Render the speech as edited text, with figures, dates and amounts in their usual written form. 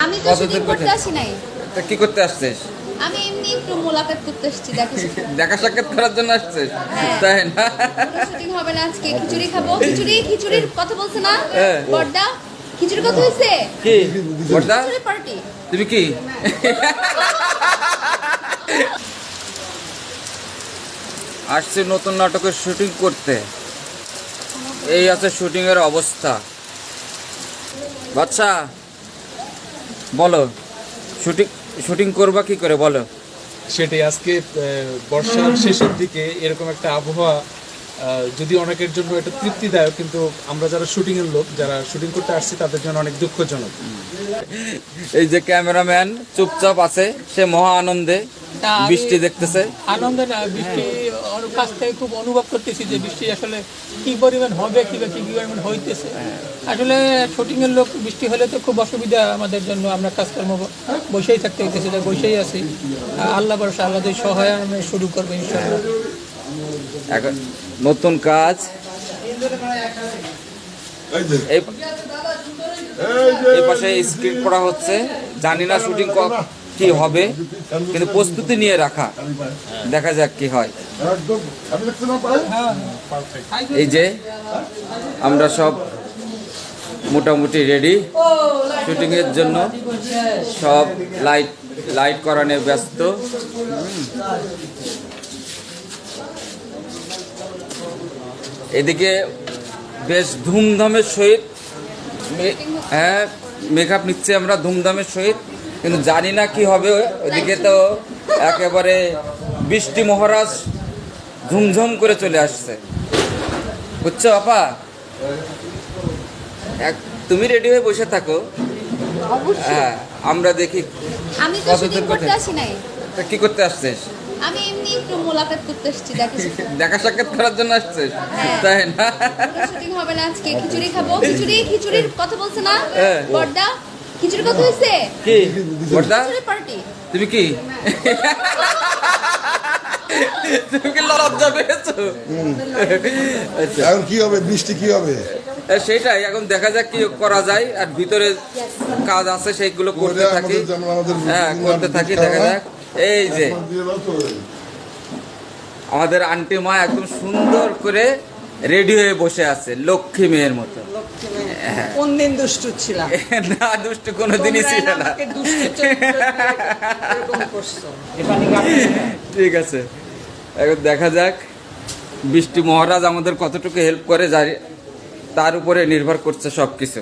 আমি তো শুটিং করতে আসি নাই। তা কি করতে আসছিস? আমি এমনি একটু মোলাকাত করতে আসছি, দেখা সাক্ষাৎ করার জন্য আসছিস? হ্যাঁ। তাই না? কোনো শুটিং হবে না আজকে, খিচুড়ি খাবো। খিচুড়ির কথা বলছে না হ্যাঁ। বড়দা? খিচুড়ির কথা হইছে? কি বড়দা খিচুড়ি পার্টি। তুমি কি আসছে নতুন নাটকের শুটিং করতে? এই আছে শুটিং এর অবস্থা। বাচ্চা বলো, শুটিং শুটিং করবা কি করে বলো? সেটাই আজকে বর্ষার শেষের দিকে এরকম একটা আবহাওয়া যদি অনেকের জন্য এটা তৃপ্তিদায়ক, কিন্তু আমরা যারা শুটিং এর লোক, যারা শুটিং করতে আসছি তাদের জন্য অনেক দুঃখজনক। এই যে ক্যামেরাম্যান চুপচাপ আছে, সে মহা আনন্দে বৃষ্টি দেখতেছে। আনন্দে না, বৃষ্টি কাছ থেকে খুব অনুভব করতেছি যে বৃষ্টি আসলে কি পরিমাণ হবে, কি পরিমাণ হইতেছে। আসলে শুটিং এর লোক, বৃষ্টি হলে তো খুব অসুবিধা আমাদের জন্য। আমরা কাজকর্ম বসেই থাকতে হইতেছে, বসেই আছি। আল্লাহ ভরসা, আল্লাহ যদি সহায় আমি শুরু করবো ইনশাআল্লাহ। এখন নতুন কাজ এই পাশে স্ক্রিন করা হচ্ছে, জানি না শুটিং কি হবে, কিন্তু প্রস্তুতি নিয়ে রাখা, দেখা যাক কি হয়। এই যে আমরা সব মোটামুটি রেডি শুটিং এর জন্য, সব লাইট করানো ব্যস্ত। এদিকে বেশ ধুমধামের সহিত মেকআপ নিচ্ছে আমরা ধুমধামের সহিত, কিন্তু জানি না কি হবে। ওইদিকে তো একেবারে বৃষ্টি মহারাজ ঝুমঝুম করে চলে আসছে, বুঝছো আপা? তুমি রেডি হয়ে বসে থাকো, হ্যাঁ আমরা দেখি। আমি তো শুটিং করতে আসি নাই। তা কি করতে আসছিস? আমি এমনি একটু মোলাকাত করতে আসছি, দেখা সাক্ষাৎ করার জন্য আসছিস? হ্যাঁ। তাই না? কোনো শুটিং হবে না আজকে, খিচুড়ি খাবো। খিচুড়ির কথা বলছে না হ্যাঁ। বড়দা? খিচুড়ির কথা হইছে? কি বড়দা খিচুড়ি পার্টি। তুমি কি তুমি কি লজ্জা পেয়েছো? আচ্ছা, এখন কি হবে, বৃষ্টি কি হবে? সেটাই এখন দেখা যাক কি করা যায়। আর ভিতরে কাজ আছে, সেইগুলো করতে থাকি, হ্যাঁ করতে থাকি, দেখা যাক। এই যে আমাদের আন্টি মা একদম সুন্দর করে রেডি হয়ে বসে আছে, লক্ষ্মী মেয়ের মতো। কোন দিন দুষ্টু ছিলাম? না, দুষ্টু কোনোদিনই ছিল না। ঠিক আছে, এখন দেখা যাক বৃষ্টি মহারাজ আমাদের কতটুকু হেল্প করে, তার উপরে নির্ভর করছে সবকিছু।